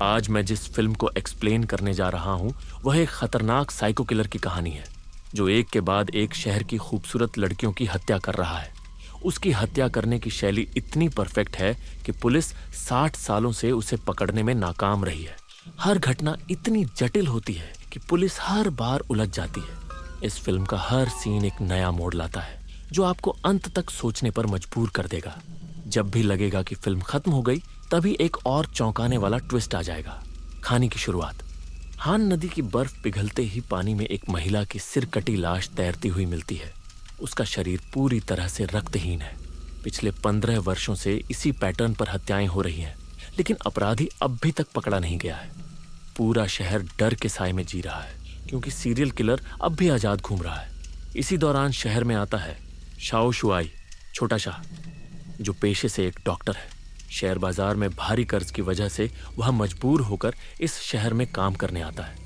आज मैं जिस फिल्म को एक्सप्लेन करने जा रहा हूं वह एक खतरनाक साइको किलर की कहानी है जो एक के बाद एक शहर की खूबसूरत लड़कियों की हत्या कर रहा है। उसकी हत्या करने की शैली इतनी परफेक्ट है कि पुलिस 60 सालों से उसे पकड़ने में नाकाम रही है। हर घटना इतनी जटिल होती है कि पुलिस हर बार उलझ जाती है। इस फिल्म का हर सीन एक नया मोड़ लाता है जो आपको अंत तक सोचने पर मजबूर कर देगा। जब भी लगेगा कि फिल्म खत्म हो गई, तभी एक और चौंकाने वाला ट्विस्ट आ जाएगा। कहानी की शुरुआत। हान नदी की बर्फ पिघलते ही पानी में एक महिला की सिर कटी लाश तैरती हुई मिलती है। उसका शरीर पूरी तरह से रक्तहीन है। पिछले 15 वर्षों से इसी पैटर्न पर हत्याएं हो रही हैं, लेकिन अपराधी अब भी तक पकड़ा नहीं गया है। पूरा शहर डर के साए में जी रहा है क्योंकि सीरियल किलर अब भी आजाद घूम रहा है। इसी दौरान शहर में आता है शाओ शुआई, छोटा शाह, जो पेशे से एक डॉक्टर है। शेयर बाजार में भारी कर्ज की वजह से वह मजबूर होकर इस शहर में काम करने आता है।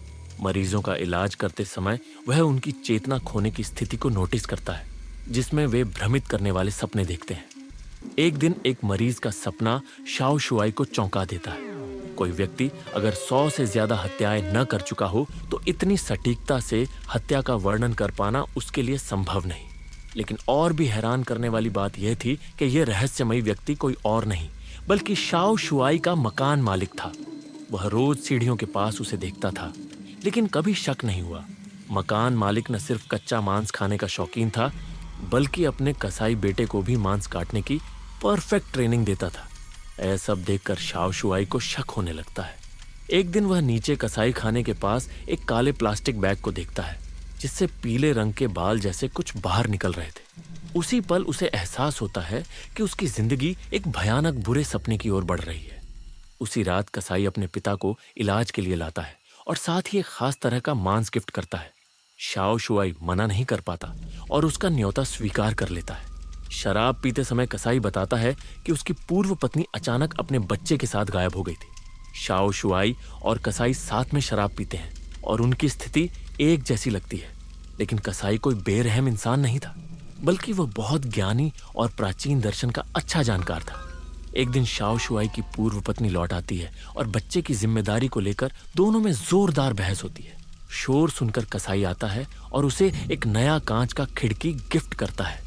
मरीजों का इलाज करते समय वह उनकी चेतना खोने की स्थिति को नोटिस करता है, जिसमें वे भ्रमित करने वाले सपने देखते हैं। एक दिन एक मरीज का सपना शाओ शुआई को चौंका देता है। कोई व्यक्ति अगर 100 से ज्यादा हत्याएं न कर चुका हो तो इतनी सटीकता से हत्या का वर्णन कर पाना उसके लिए संभव नहीं। लेकिन और भी हैरान करने वाली बात यह थी कि यह रहस्यमयी व्यक्ति कोई और नहीं बल्कि शाओ शुआई का मकान मालिक था। वह रोज सीढ़ियों के पास उसे देखता था, लेकिन कभी शक नहीं हुआ। मकान मालिक न सिर्फ कच्चा मांस खाने का शौकीन था, बल्कि अपने कसाई बेटे को भी मांस काटने की परफेक्ट ट्रेनिंग देता था। यह सब देखकर शाओ शुआई को शक होने लगता है। एक दिन वह नीचे कसाई खाने के पास एक काले प्लास्टिक बैग को देखता है, जिससे पीले रंग के बाल जैसे कुछ बाहर निकल रहे थे। उसी पल उसे एहसास होता है कि उसकी जिंदगी एक भयानक बुरे सपने की ओर बढ़ रही है। उसी रात कसाई अपने पिता को इलाज के लिए लाता है और साथ ही एक खास तरह का मांस गिफ्ट करता है। शाओ शुआई मना नहीं कर पाता और उसका न्योता स्वीकार कर लेता है। शराब पीते समय कसाई बताता है कि उसकी पूर्व पत्नी अचानक अपने बच्चे के साथ गायब हो गई थी। शाओ शुआई और कसाई साथ में शराब पीते हैं और उनकी स्थिति एक जैसी लगती है। लेकिन कसाई कोई बेरहम इंसान नहीं था, बल्कि वह बहुत ज्ञानी और प्राचीन दर्शन का अच्छा जानकार था। एक दिन शाओ शुआई की पूर्व पत्नी लौट आती है और बच्चे की जिम्मेदारी को लेकर दोनों में जोरदार बहस होती है। शोर सुनकर कसाई आता है और उसे एक नया कांच का खिड़की गिफ्ट करता है।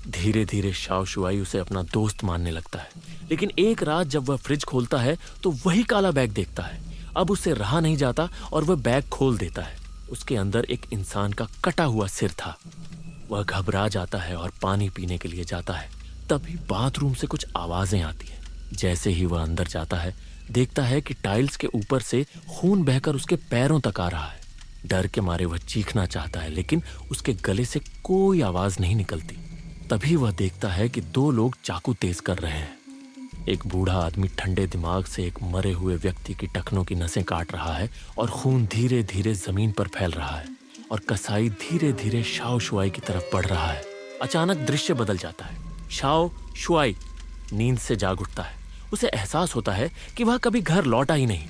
धीरे धीरे शाओ शुआई उसे अपना दोस्त मानने लगता है। लेकिन एक रात जब वह फ्रिज खोलता है तो वही काला बैग देखता है। अब उसे रहा नहीं जाता और वह बैग खोल देता है। उसके अंदर एक इंसान का कटा हुआ सिर था। वह घबरा जाता है और पानी पीने के लिए जाता है। तभी बाथरूम से कुछ आवाजें आती हैं। जैसे ही वह अंदर जाता है, देखता है कि टाइल्स के ऊपर से खून बहकर उसके पैरों तक आ रहा है। डर के मारे वह चीखना चाहता है, लेकिन उसके गले से कोई आवाज नहीं निकलती। तभी वह देखता है कि 2 लोग चाकू तेज कर रहे हैं। एक बूढ़ा आदमी ठंडे दिमाग से एक मरे हुए व्यक्ति की टखनों की नसें काट रहा है और खून धीरे धीरे जमीन पर फैल रहा है और कसाई धीरे धीरे शाओ शुआई की तरफ बढ़ रहा है। अचानक दृश्य बदल जाता है। शाओ शुआई नींद से जाग उठता है। उसे एहसास होता है कि वह कभी घर लौटा ही नहीं।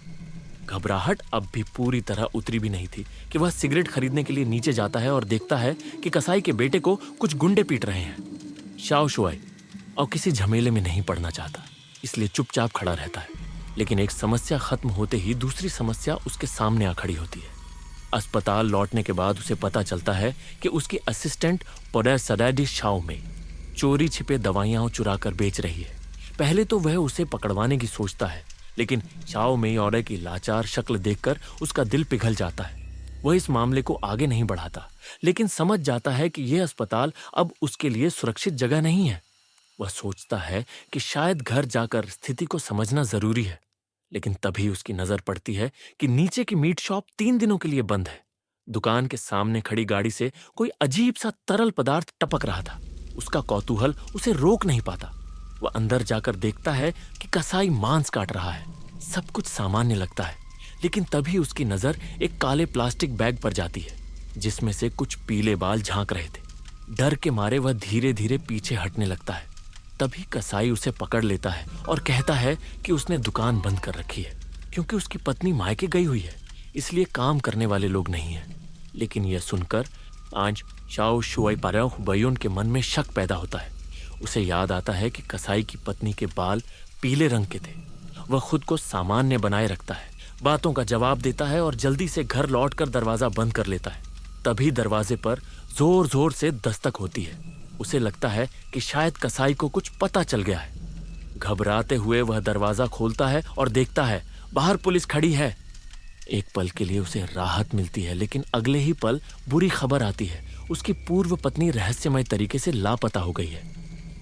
घबराहट अब भी पूरी तरह उतरी भी नहीं थी कि वह सिगरेट खरीदने के लिए नीचे जाता है और देखता है कि कसाई के बेटे को कुछ गुंडे पीट रहे हैं। शाओ शुआई और किसी झमेले में नहीं पड़ना चाहता, इसलिए चुपचाप खड़ा रहता है। लेकिन एक समस्या खत्म होते ही दूसरी समस्या उसके सामने आ खड़ी होती है। अस्पताल लौटने के बाद उसे पता चलता है कि उसकी असिस्टेंट पोडर सडाडी शाओ में चोरी छिपे दवाइयां चुरा कर बेच रही है। पहले तो वह उसे पकड़वाने की सोचता है, लेकिन शाओ में ऑर्डर की लाचार शक्ल देखकर उसका दिल पिघल जाता है। वह इस मामले को आगे नहीं बढ़ाता, लेकिन समझ जाता है कि यह अस्पताल अब उसके लिए सुरक्षित जगह नहीं है। वह सोचता है कि शायद घर जाकर स्थिति को समझना जरूरी है। लेकिन तभी उसकी नजर पड़ती है कि नीचे की मीट शॉप 3 दिनों के लिए बंद है। दुकान के सामने खड़ी गाड़ी से कोई अजीब सा तरल पदार्थ टपक रहा था। उसका कौतूहल उसे रोक नहीं पाता। वह अंदर जाकर देखता है कि कसाई मांस काट रहा है। सब कुछ सामान्य लगता है, लेकिन तभी उसकी नजर एक काले प्लास्टिक बैग पर जाती है, जिसमें से कुछ पीले बाल झांक रहे थे। डर के मारे वह धीरे धीरे पीछे हटने लगता है। तभी कसाई उसे पकड़ लेता है और कहता है कि उसने दुकान बंद कर रखी है क्योंकि उसकी पत्नी मायके गई हुई है, इसलिए काम करने वाले लोग नहीं हैं। लेकिन यह सुनकर आज शाओ शुआई पाराओ बयोन के मन में शक पैदा होता है। उसे याद आता है कि कसाई की पत्नी के बाल पीले रंग के थे। वह खुद को सामान्य बनाए रखता है, बातों का जवाब देता है और जल्दी से घर लौटकर दरवाजा बंद कर लेता है। तभी दरवाजे पर जोर जोर से दस्तक होती है। उसे लगता है कि शायद कसाई को कुछ पता चल गया है। घबराते हुए वह दरवाजा खोलता है और देखता है बाहर पुलिस खड़ी है। एक पल के लिए उसे राहत मिलती है, लेकिन अगले ही पल बुरी खबर आती है। उसकी पूर्व पत्नी रहस्यमय तरीके से लापता हो गई है।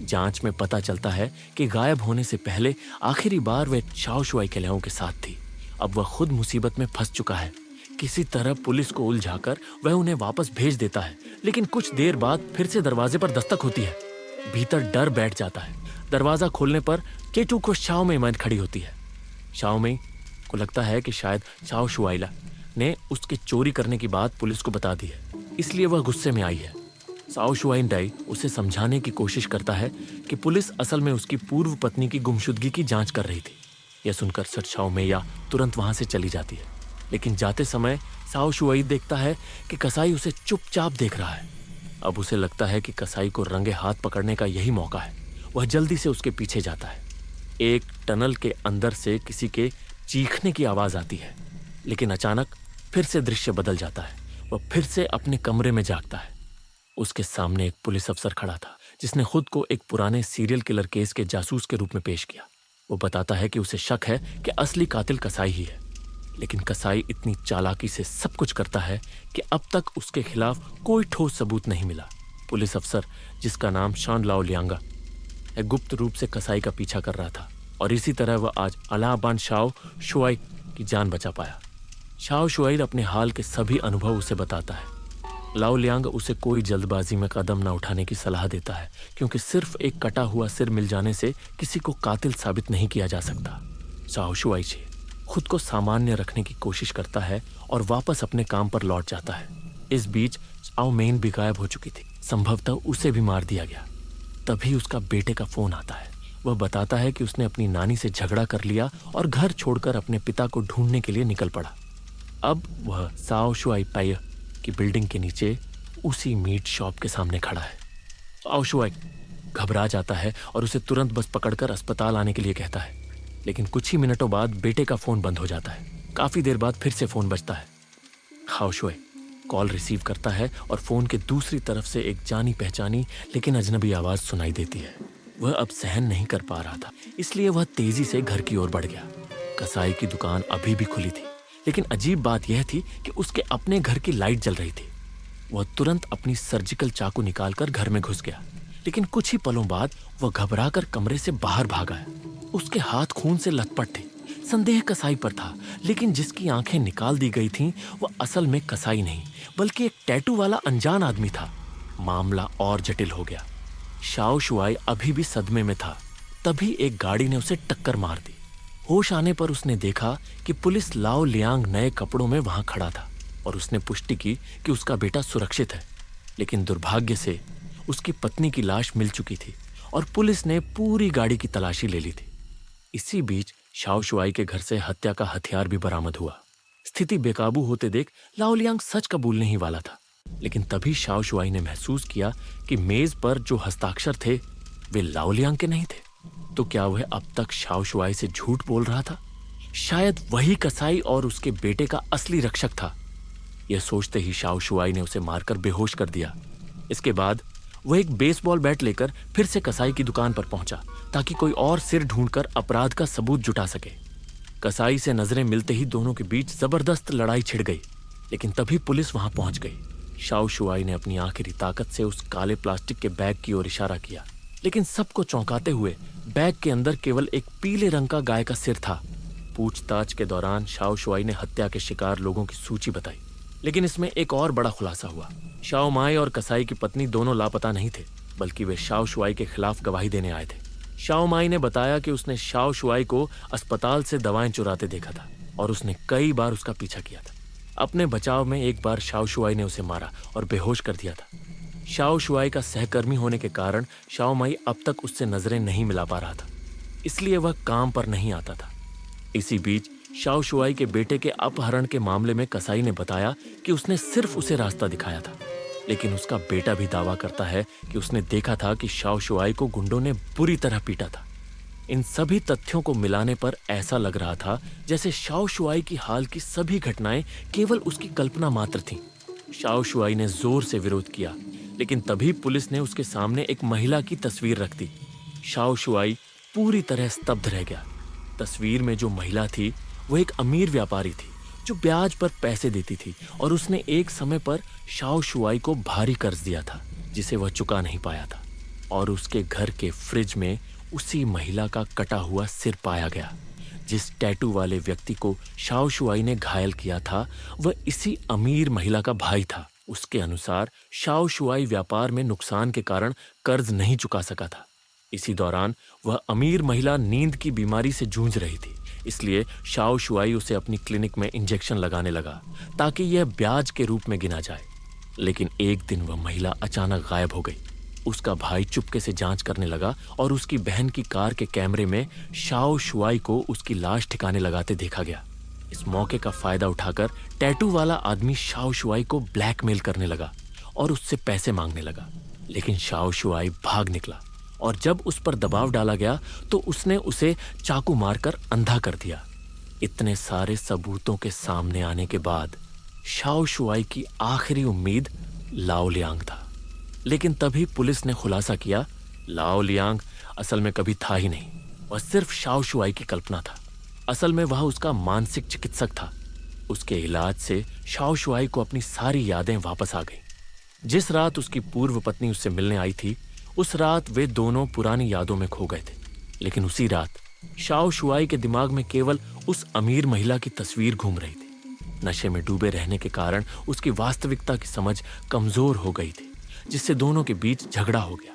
जांच में पता चलता है कि गायब होने से पहले आखिरी बार वह चाओ शुआई के लहू के साथ थी। अब वह खुद मुसीबत में फंस चुका है। किसी तरह पुलिस को उलझाकर वह उन्हें वापस भेज देता है, लेकिन कुछ देर बाद फिर से दरवाजे पर दस्तक होती है। भीतर डर बैठ जाता है। दरवाजा खोलने पर केटू को शाओ मेई खड़ी होती है। शाओ मेई को लगता है कि शायद चाओ शुआइला ने उसके चोरी करने की बात पुलिस को बता दी है, इसलिए वह गुस्से में आई है। चाओ शुआइन डाई उसे समझाने की कोशिश करता है कि पुलिस असल में उसकी पूर्व पत्नी की गुमशुदगी की जांच कर रही थी। यह सुनकर शाओ मेया तुरंत वहां से चली जाती है, लेकिन जाते समय चाओ शुआई देखता है कि कसाई उसे चुपचाप देख रहा है। अब उसे लगता है कि कसाई को रंगे हाथ पकड़ने का यही मौका है। वह जल्दी से उसके पीछे जाता है। एक टनल के अंदर से किसी के चीखने की आवाज आती है, लेकिन अचानक फिर से दृश्य बदल जाता है। वह फिर से अपने कमरे में जागता है। उसके सामने एक पुलिस अफसर खड़ा था, जिसने खुद को एक पुराने सीरियल किलर केस के जासूस के रूप में पेश किया। वो बताता है कि उसे शक है कि असली कातिल कसाई ही है, लेकिन कसाई इतनी चालाकी से सब कुछ करता है कि अब तक उसके खिलाफ कोई ठोस सबूत नहीं मिला। पुलिस अफसर, जिसका नाम शान लाओ लियांगा, गुप्त रूप से कसाई का पीछा कर रहा था, और इसी तरह वह आज अलाहाबाद शाओ शुआई की जान बचा पाया। शाओ शुआई अपने हाल के सभी अनुभव उसे बताता है। लाओ लियांग उसे कोई जल्दबाजी में कदम न उठाने की सलाह देता है, क्योंकि सिर्फ एक कटा हुआ सिर मिल जाने से किसी को कातिल साबित नहीं किया जा सकता। शाओ शुआई खुद को सामान्य रखने की कोशिश करता है और वापस अपने काम पर लौट जाता है। इस बीच चाओ मेन भी गायब हो चुकी थी। संभवतः उसे भी मार दिया गया। तभी उसका बेटे का फोन आता है। वह बताता है कि उसने अपनी नानी से झगड़ा कर लिया और घर छोड़कर अपने पिता को ढूंढने के लिए निकल पड़ा। अब वह चाओ शुआई पाई की बिल्डिंग के नीचे उसी मीट शॉप के सामने खड़ा है। चाओ शुआई घबरा जाता है और उसे तुरंत बस पकड़कर अस्पताल आने के लिए कहता है, लेकिन कुछ ही मिनटों बाद बेटे का फोन बंद हो जाता है। काफी देर बाद फिर से फोन बजता है। चाओ शुआई कॉल रिसीव करता है और फोन के दूसरी तरफ से एक जानी पहचानी लेकिन अजनबी आवाज सुनाई देती है। वह अब सहन नहीं कर पा रहा था, इसलिए वह तेजी से घर की ओर बढ़ गया। कसाई की दुकान अभी भी खुली थी, लेकिन अजीब बात यह थी कि उसके अपने घर की लाइट जल रही थी। वह तुरंत अपनी सर्जिकल चाकू निकालकर घर में घुस गया, लेकिन कुछ ही पलों बाद वह घबराकर कमरे से बाहर भागा। उसके हाथ खून से लथपथ थे। संदेह कसाई पर था, लेकिन जिसकी आंखें निकाल दी गई थीं, वह असल में कसाई नहीं बल्कि एक टैटू वाला अनजान आदमी था। मामला और जटिल हो गया। शाओ शुआई अभी भी सदमे में था। तभी एक गाड़ी ने उसे टक्कर मार दी। होश आने पर उसने देखा कि पुलिस लाओ लियांग नए कपड़ों में वहां खड़ा था, और उसने पुष्टि की कि उसका बेटा सुरक्षित है। लेकिन दुर्भाग्य से उसकी पत्नी की लाश मिल चुकी थी और पुलिस ने पूरी गाड़ी की तलाशी ले ली थी। इसी बीच शाओ शुआई के घर से हत्या का हथियार भी बरामद हुआ। स्थिति बेकाबू होते देख लाओ लियांग सच कबूलने ही वाला था, लेकिन तभी शाओ शुआई ने महसूस किया कि मेज पर जो हस्ताक्षर थे वे लाओ लियांग के नहीं थे। तो क्या वह अब तक शाओ शुआई से झूठ बोल रहा था? शायद वही कसाई और उसके बेटे का असली रक्षक था। यह सोचते ही शाओ शुआई ने उसे मारकर बेहोश कर दिया। इसके बाद वह एक बेसबॉल बैट लेकर फिर से कसाई की दुकान पर पहुंचा, ताकि कोई और सिर ढूंढकर अपराध का सबूत जुटा सके। कसाई से नजरें मिलते ही दोनों के बीच जबरदस्त लड़ाई छिड़ गई, लेकिन तभी पुलिस वहां पहुंच गई। शाओ शुआई ने अपनी आखिरी ताकत से उस काले प्लास्टिक के बैग की ओर इशारा किया, लेकिन सबको चौंकाते हुए बैग के अंदर केवल एक पीले रंग का गाय का सिर था। पूछताछ के दौरान शाओ शुआई ने हत्या के शिकार लोगों की सूची बताई, लेकिन इसमें एक और बड़ा खुलासा हुआ। शाओ माई और कसाई की पत्नी दोनों लापता नहीं थे, बल्कि वे शाओ शुआई के खिलाफ गवाही देने आए थे। शाओ माई ने बताया कि उसने शाओ शुआई को अस्पताल से दवाएं चुराते देखा था और उसने कई बार उसका पीछा किया था। अपने बचाव में एक बार शाओ शुआई ने उसे मारा और बेहोश कर दिया था। शाओ शुआई का सहकर्मी होने के कारण शाओ माई अब तक उससे नजरें नहीं मिला पा रहा था, इसलिए वह काम पर नहीं आता था। इसी बीच शाओ शुआई के बेटे के अपहरण के मामले में कसाई ने बताया कि उसने सिर्फ उसे रास्ता दिखाया था, लेकिन उसका बेटा भी दावा करता है कि उसने देखा था कि शाओ शुआई को गुंडों ने बुरी तरह पीटा था। इन सभी तथ्यों को मिलाने पर ऐसा लग रहा था जैसे शाओ शुआई की हाल की सभी घटनाएं केवल उसकी कल्पना मात्र थीं। शाओ शुआई ने जोर से विरोध किया, लेकिन तभी पुलिस ने उसके सामने एक महिला की तस्वीर रख दी। शाओ शुआई पूरी तरह स्तब्ध रह गया। तस्वीर में जो महिला थी वो एक अमीर व्यापारी थी जो ब्याज पर पैसे देती थी, और उसने एक समय पर शाओ शुआई को भारी कर्ज दिया था जिसे वह चुका नहीं पाया था। और उसके घर के फ्रिज में उसी महिला का कटा हुआ सिर पाया गया। जिस टैटू वाले व्यक्ति को शाओ शुआई ने घायल किया था वह इसी अमीर महिला का भाई था। उसके अनुसार शाओ शुआई व्यापार में नुकसान के कारण कर्ज नहीं चुका सका था। इसी दौरान वह अमीर महिला नींद की बीमारी से जूझ रही थी, इसलिए शाओ शुआई उसे अपनी क्लिनिक में इंजेक्शन लगाने लगा ताकि यह ब्याज के रूप में गिना जाए। लेकिन एक दिन वह महिला अचानक गायब हो गई। उसका भाई चुपके से जांच करने लगा और उसकी बहन की कार के कैमरे में शाओ शुआई को उसकी लाश ठिकाने लगाते देखा गया। इस मौके का फायदा उठाकर टैटू वाला आदमी शाओ शुआई को ब्लैकमेल करने लगा और उससे पैसे मांगने लगा। लेकिन शाओ शुआई भाग निकला और जब उस पर दबाव डाला गया तो उसने उसे चाकू मारकर अंधा कर दिया। इतने सारे सबूतों के सामने आने के बाद शाओ शुआई की आखिरी उम्मीद लाओ लियांग था। लेकिन तभी पुलिस ने खुलासा किया, लाओ लियांग असल में कभी था ही नहीं, वह सिर्फ शाओ शुआई की कल्पना था। असल में वह उसका मानसिक चिकित्सक था। उसके इलाज से शाओ शुआई को अपनी सारी यादें वापस आ गईं। जिस रात उसकी पूर्व पत्नी उससे मिलने आई थी उस रात वे दोनों पुरानी यादों में खो गए थे। लेकिन उसी रात शाओ शुआई के दिमाग में केवल उस अमीर महिला की तस्वीर घूम रही थी। नशे में डूबे रहने के कारण उसकी वास्तविकता की समझ कमजोर हो गई थी, जिससे दोनों के बीच झगड़ा हो गया।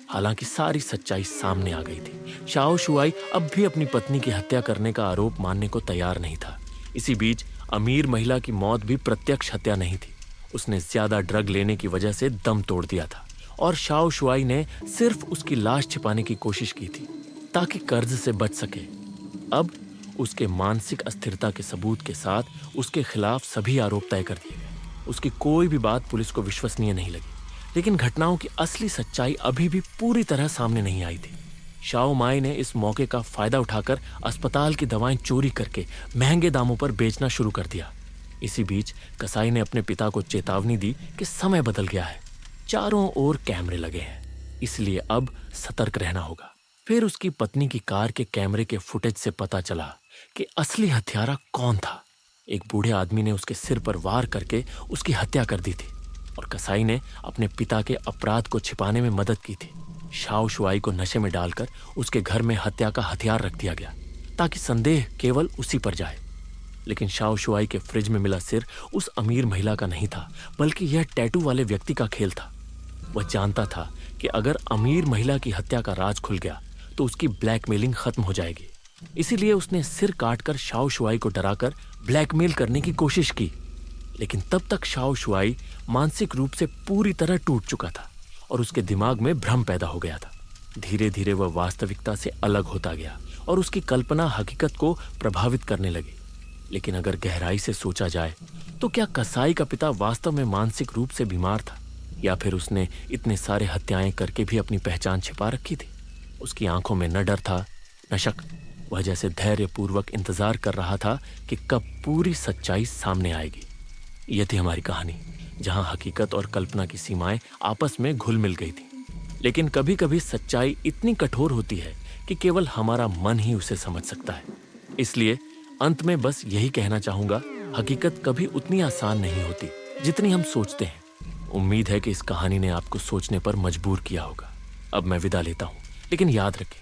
हालांकि सारी सच्चाई सामने आ गई थी। शाओ शुआई अब भी अपनी पत्नी की हत्या करने का आरोप मानने को तैयार नहीं था। इसी बीच अमीर महिला की मौत भी प्रत्यक्ष हत्या नहीं थी। उसने ज्यादा ड्रग लेने की वजह से दम तोड़ दिया था और शाओ शुआई ने सिर्फ उसकी लाश छिपाने की कोशिश की थी ताकि कर्ज से बच सके। अब उसके मानसिक अस्थिरता के सबूत के साथ उसके खिलाफ सभी आरोप तय कर दिए गए। उसकी कोई भी बात पुलिस को विश्वसनीय नहीं लगी। लेकिन घटनाओं की असली सच्चाई अभी भी पूरी तरह सामने नहीं आई थी। शाओ माई ने इस मौके का फायदा उठाकर अस्पताल की दवाएं चोरी करके महंगे दामों पर बेचना शुरू कर दिया। इसी बीच कसाई ने अपने पिता को चेतावनी दी कि समय बदल गया है, चारों ओर कैमरे लगे हैं, इसलिए अब सतर्क रहना होगा। फिर उसकी पत्नी की कार के कैमरे के फुटेज से पता चला कि असली हत्यारा कौन था। एक बूढ़े आदमी ने उसके सिर पर वार करके उसकी हत्या कर दी थी और कसाई ने अपने पिता के अपराध को छिपाने में मदद की थी। शाओ शुआई को नशे में डालकर उसके घर में हत्या का हथियार रख दिया गया ताकि संदेह केवल उसी पर जाए। लेकिन शाओ शुआई के फ्रिज में मिला सिर उस अमीर महिला का नहीं था, बल्कि यह टैटू वाले व्यक्ति का खेल था। वह जानता था कि अगर अमीर महिला की हत्या का राज खुल गया तो उसकी ब्लैकमेलिंग खत्म हो जाएगी। इसीलिए उसने सिर काटकर शाओ शुआई को डराकर ब्लैकमेल करने की कोशिश की। लेकिन तब तक शाओ शुआई मानसिक रूप से पूरी तरह टूट चुका था और उसके दिमाग में भ्रम पैदा हो गया था। धीरे धीरे वह वास्तविकता से अलग होता गया और उसकी कल्पना हकीकत को प्रभावित करने लगी। लेकिन अगर गहराई से सोचा जाए तो क्या कसाई का पिता वास्तव में मानसिक रूप से बीमार था, या फिर उसने इतने सारे हत्याएं करके भी अपनी पहचान छिपा रखी थी? उसकी आंखों में न डर था न शक। वह जैसे धैर्यपूर्वक इंतजार कर रहा था कि कब पूरी सच्चाई सामने आएगी। यह थी हमारी कहानी, जहां हकीकत और कल्पना की सीमाएं आपस में घुल मिल गई थी। लेकिन कभी कभी सच्चाई इतनी कठोर होती है कि केवल हमारा मन ही उसे समझ सकता है। इसलिए अंत में बस यही कहना चाहूंगा, हकीकत कभी उतनी आसान नहीं होती जितनी हम सोचते हैं। उम्मीद है कि इस कहानी ने आपको सोचने पर मजबूर किया होगा। अब मैं विदा लेता हूँ, लेकिन याद रखें,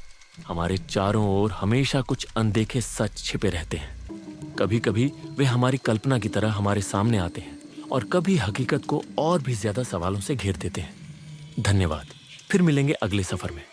हमारे चारों ओर हमेशा कुछ अनदेखे सच छिपे रहते हैं। कभी कभी वे हमारी कल्पना की तरह हमारे सामने आते हैं और कभी हकीकत को और भी ज्यादा सवालों से घेर देते हैं। धन्यवाद। फिर मिलेंगे अगले सफर में।